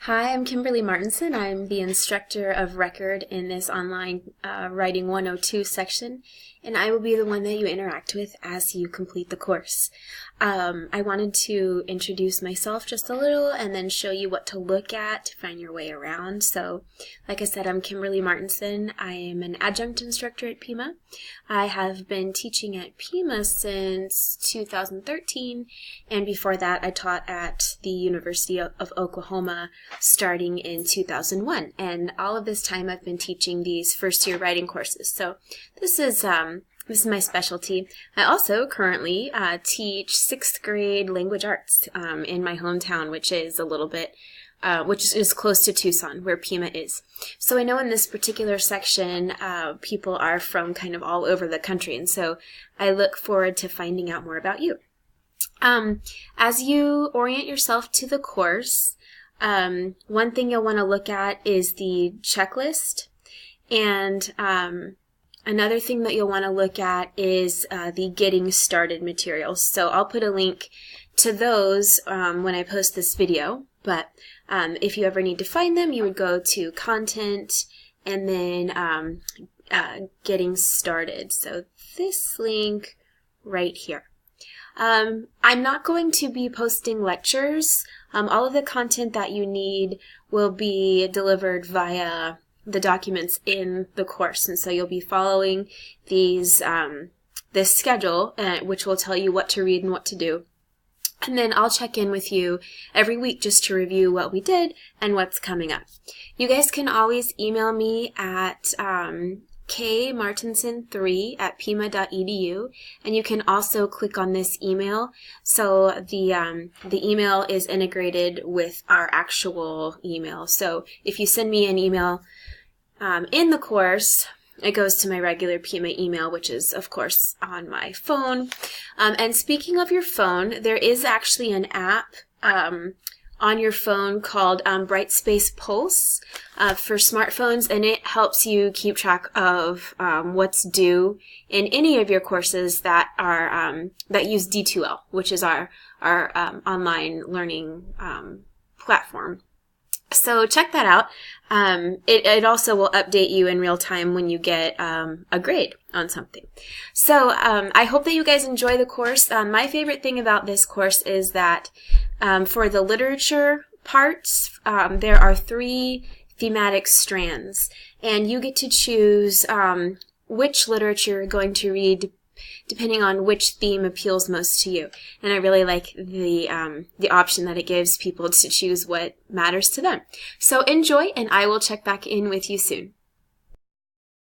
Hi, I'm Kimberly Martinson. I'm the instructor of record in this online Writing 102 section, and I will be the one that you interact with as you complete the course. I wanted to introduce myself just a little and then show you what to look at to find your way around. So, like I said, I'm Kimberly Martinson. I am an adjunct instructor at Pima. I have been teaching at Pima since 2013, and before that I taught at the University of Oklahoma starting in 2001, and all of this time I've been teaching these first-year writing courses. So this is my specialty. I also currently teach 6th grade language arts in my hometown, which is a little bit which is close to Tucson, where Pima is. So I know in this particular section, people are from kind of all over the country, and so I look forward to finding out more about you. As you orient yourself to the course, one thing you'll want to look at is the checklist, and another thing that you'll want to look at is the Getting Started materials. So I'll put a link to those when I post this video, but if you ever need to find them, you would go to Content and then Getting Started. So this link right here. I'm not going to be posting lectures. All of the content that you need will be delivered via the documents in the course, and so you'll be following these this schedule, which will tell you what to read and what to do. And then I'll check in with you every week just to review what we did and what's coming up. You guys can always email me at kmartinson3@pima.edu, and you can also click on this email. So the email is integrated with our actual email. So if you send me an email in the course, it goes to my regular Pima email, which is, of course, on my phone. And speaking of your phone, there is actually an app on your phone called Brightspace Pulse for smartphones, and it helps you keep track of what's due in any of your courses that are that use D2L, which is our online learning platform. So check that out. It also will update you in real time when you get a grade on something. So I hope that you guys enjoy the course. My favorite thing about this course is that for the literature parts, there are 3 thematic strands, and you get to choose which literature you're going to read depending on which theme appeals most to you. And I really like the option that it gives people to choose what matters to them. So enjoy, and I will check back in with you soon.